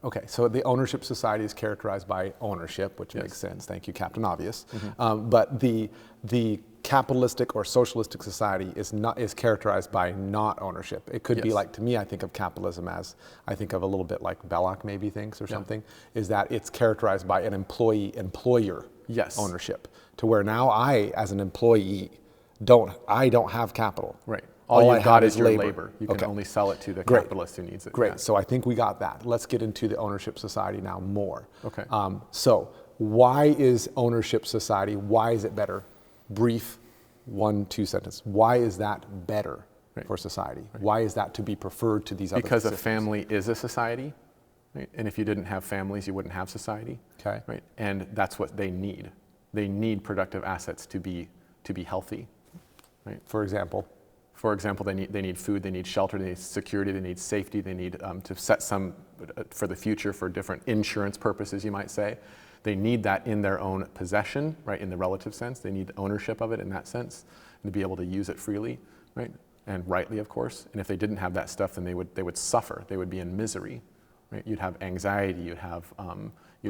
Okay, so the ownership society is characterized by ownership, which Yes. makes sense. Thank you, Captain Obvious. But the capitalistic or socialistic society is characterized by not ownership. It could be Yes. like, to me, I think of capitalism as, I think of a little bit like Belloc maybe thinks or Yeah. something, is that it's characterized by an employer Yes. ownership, to where now I, as an employee, don't have capital. Right. All All I you've got have is is your labor. labor. You can Okay. only sell it to the Great. capitalist who needs it. Great. Yeah. So I think we got that. Let's get into the ownership society now more. Okay. So why is ownership society, why is it better? Brief 1-2 sentence. Why is that better for society? Why is that to be preferred to these other Because a systems? family is a society, right? And if you didn't have families, you wouldn't have society. Okay. Right. And that's what they need. They need productive assets to be healthy. Right. For example? For example, they need food, they need shelter, they need security, they need safety, they need to set some for the future for different insurance purposes, you might say. They need that in their own possession, right, in the relative sense. They need ownership of it in that sense, and to be able to use it freely, right, and rightly, of course. And if they didn't have that stuff, then they would suffer. They would be in misery, right? You'd have anxiety, you'd have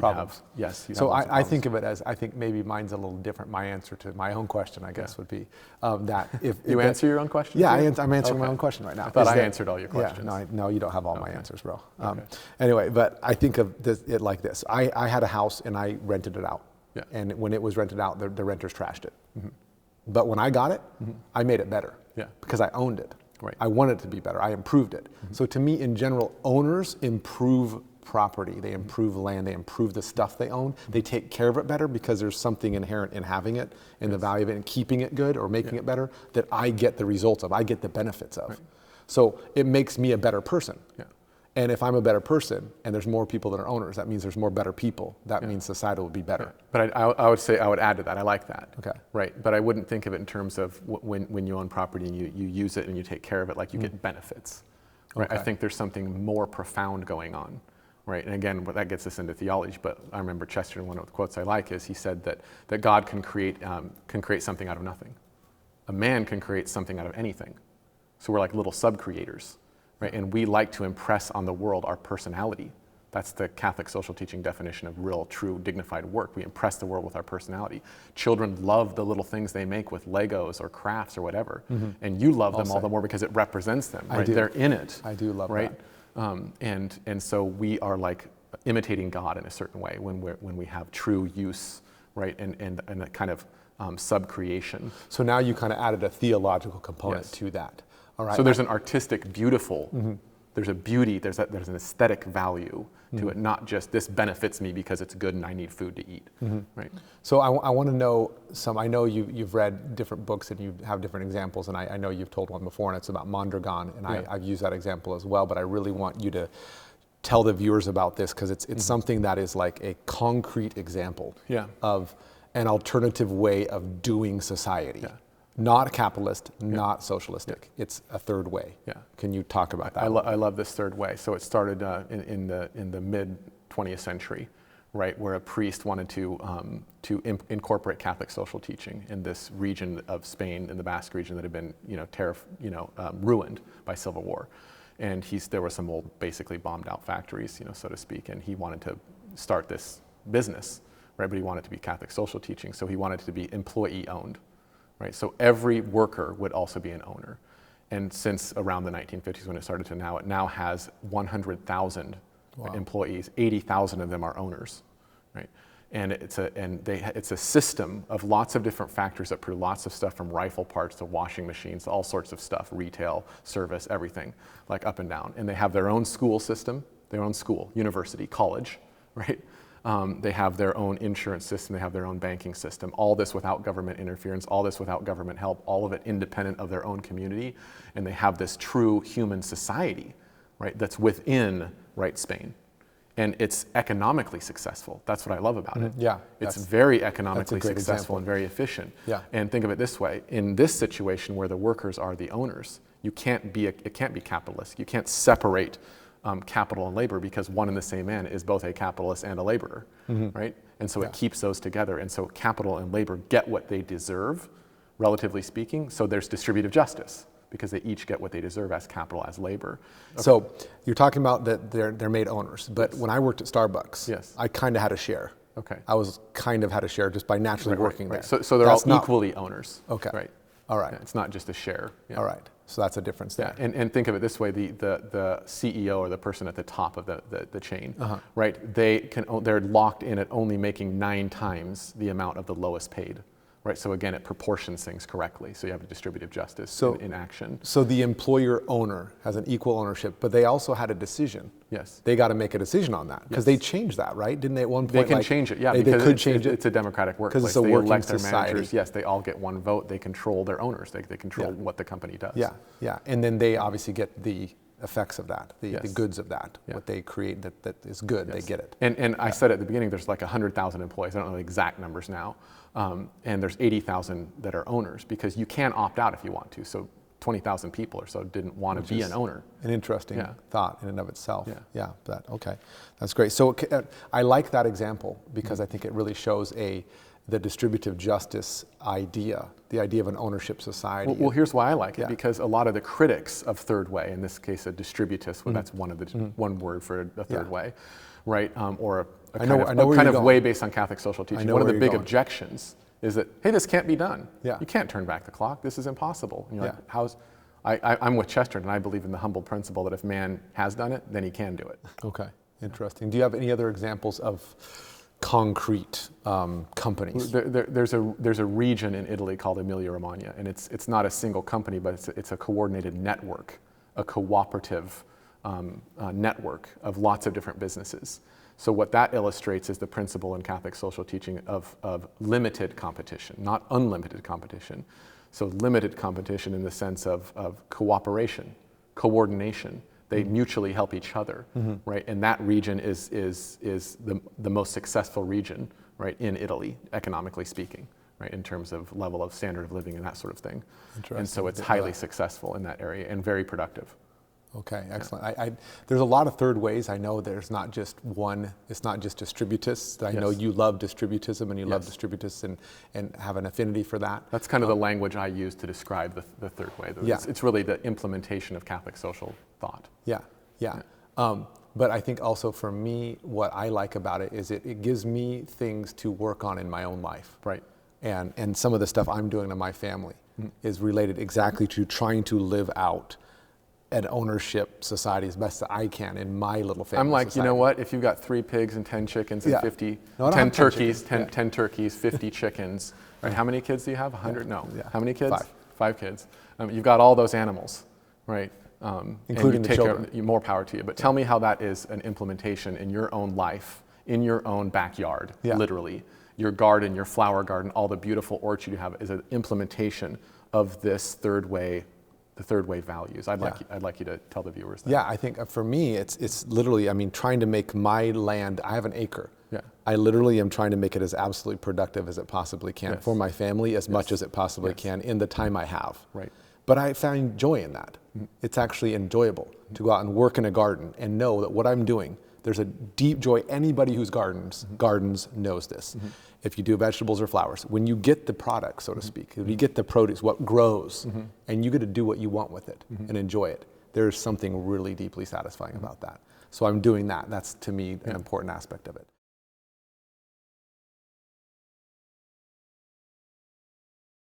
Problems. Yes. So I think of it as, I think maybe mine's a little different. My answer to my own question, I guess, would be that if you answer your own question. Yeah, too? I'm answering my own question right now. I thought Is I that- answered all your questions. Yeah, no, you don't have all my answers, bro. Okay. Anyway, but I think of it like this. I had a house and I rented it out. Yeah. And when it was rented out, the renters trashed it. But when I got it, I made it better. Yeah. Because I owned it. Right. I wanted it to be better. I improved it. So to me, in general, owners improve property. They improve land. They improve the stuff they own. They take care of it better because there's something inherent in having it and the value of it and keeping it good or making it better that I get the results of. I get the benefits of. So it makes me a better person. Yeah. And if I'm a better person and there's more people that are owners, that means there's more better people. That means society will be better. But I would say, I would add to that, I like that. Okay. Right, but I wouldn't think of it in terms of when you own property and you use it and you take care of it, like you get benefits. Right, I Okay. think there's something more profound going on. Right, and again, that gets us into theology, but I remember Chesterton, one of the quotes I like is he said that God can create something out of nothing. A man can create something out of anything. So we're like little sub-creators. Right? And we like to impress on the world our personality. That's the Catholic social teaching definition of real, true, dignified work. We impress the world with our personality. Children love the little things they make with Legos or crafts or whatever. And you love them all the more because it represents them. Right? I do. They're in it. I do love right? that. And so we are like imitating God in a certain way when we have true use, right? And a kind of sub-creation. So now you kind of added a theological component Yes. to that. All right. So there's an artistic, beautiful, there's a beauty, there's an aesthetic value to it, not just this benefits me because it's good and I need food to eat, right? So I want to know I know you've read different books and you have different examples, and I know you've told one before, and it's about Mondragon, and I've used that example as well, but I really want you to tell the viewers about this because it's something that is like a concrete example of an alternative way of doing society. Yeah. Not capitalist, not socialistic. It's a third way. Yeah. Can you talk about that? I love this third way. So it started in the mid 20th century, right, where a priest wanted to incorporate Catholic social teaching in this region of Spain, in the Basque region that had been ruined by civil war, and there were some old, basically bombed out factories, so to speak, and he wanted to start this business, right, but he wanted it to be Catholic social teaching, so he wanted it to be employee owned. Right, so every worker would also be an owner. And since around the 1950s when it started to now, it now has 100,000 employees, 80,000 of them are owners, right? And it's a system of lots of different factories that produce lots of stuff, from rifle parts to washing machines, to all sorts of stuff, retail, service, everything, like up and down. And they have their own school system, their own school, university, college, right? They have their own insurance system, they have their own banking system, all this without government interference, all this without government help, all of it independent of their own community, and they have this true human society, right, that's within, right, Spain. And it's economically successful. That's what I love about it. Yeah. It's very economically great successful example. and very efficient. Yeah. And think of it this way, in this situation where the workers are the owners, it can't be capitalist. You can't separate capital and labor, because one and the same man is both a capitalist and a laborer, right? And so it keeps those together. And so capital and labor get what they deserve, relatively speaking, so there's distributive justice. because they each get what they deserve as capital, as labor. Okay. So you're talking about that they're made owners, but when I worked at Starbucks, yes, I kind of had a share. Okay. I was kind of had a share just by naturally working there. So they're all equally owners. Okay. Right. All right. Yeah, it's not just a share. Yeah. All right. So that's a difference there. Yeah. And think of it this way: the CEO or the person at the top of the chain, right? They're locked in at only making 9 times the amount of the lowest paid. Right, so again, it proportions things correctly. So you have a distributive justice in action. So the employer owner has an equal ownership, but they also had a decision. Yes. They got to make a decision on that because they changed that, right? Didn't they at one point? They can change it, yeah. They could change it. It's a democratic workplace. Because it's a they working elect their society. managers. Yes, they all get one vote. They control their owners. They control what the company does. Yeah, yeah. And then they obviously get the effects of that, the goods of that, what they create that is good, they get it. And I said at the beginning, there's like 100,000 employees. I don't know the exact numbers now. And there's 80,000 that are owners because you can opt out if you want to. So 20,000 people or so didn't want to be an owner. An interesting thought in and of itself. Yeah. Okay, that's great. So I like that example because I think it really shows the distributive justice idea, the idea of an ownership society. Well, here's why I like it, because a lot of the critics of third way, in this case a distributist, well, that's one word for a third way, right? Or a kind of way based on Catholic social teaching. One of the big objections is that, hey, this can't be done. Yeah. You can't turn back the clock. This is impossible. And you're like, I'm with Chester, and I believe in the humble principle that if man has done it, then he can do it. Okay, interesting. Do you have any other examples of concrete companies? There's a region in Italy called Emilia-Romagna, and it's not a single company, but it's a coordinated network, a cooperative network of lots of different businesses. So what that illustrates is the principle in Catholic social teaching of limited competition, not unlimited competition. So limited competition in the sense of cooperation, coordination. They mutually help each other, right? And that region is the most successful region, right, in Italy, economically speaking, right, in terms of level of standard of living and that sort of thing. And so it's highly successful in that area and very productive. Okay, excellent. There's a lot of third ways. I know there's not just one, it's not just distributists. I know you love distributism and you love distributists and have an affinity for that. That's kind of the language I use to describe the third way. It's really the implementation of Catholic social thought. Yeah. But I think also for me, what I like about it is it gives me things to work on in my own life. Right. And some of the stuff I'm doing to my family is related exactly to trying to live out an ownership society as best as I can in my little family. I'm like, society. you know what? If you've got 3 pigs and 10 chickens and 10 turkeys, 10 turkeys, 50 chickens, right? How many kids do you have? 100? No. How many kids? 5 kids. You've got all those animals, right? Including the children. More power to you. But tell me how that is an implementation in your own life, in your own backyard, literally. Your garden, your flower garden, all the beautiful orchard you have is an implementation of this third way, the third way values. I'd like you to tell the viewers that. Yeah, I think for me, it's literally, trying to make my land, I have an acre. Yeah. I literally am trying to make it as absolutely productive as it possibly can for my family, as much as it possibly can in the time I have. Right. But I find joy in that. It's actually enjoyable to go out and work in a garden and know that what I'm doing, there's a deep joy. Anybody who's gardens knows this. If you do vegetables or flowers, when you get the product, so to speak, if you get the produce, what grows, and you get to do what you want with it and enjoy it, there's something really deeply satisfying about that. So I'm doing that. That's, to me, an important aspect of it.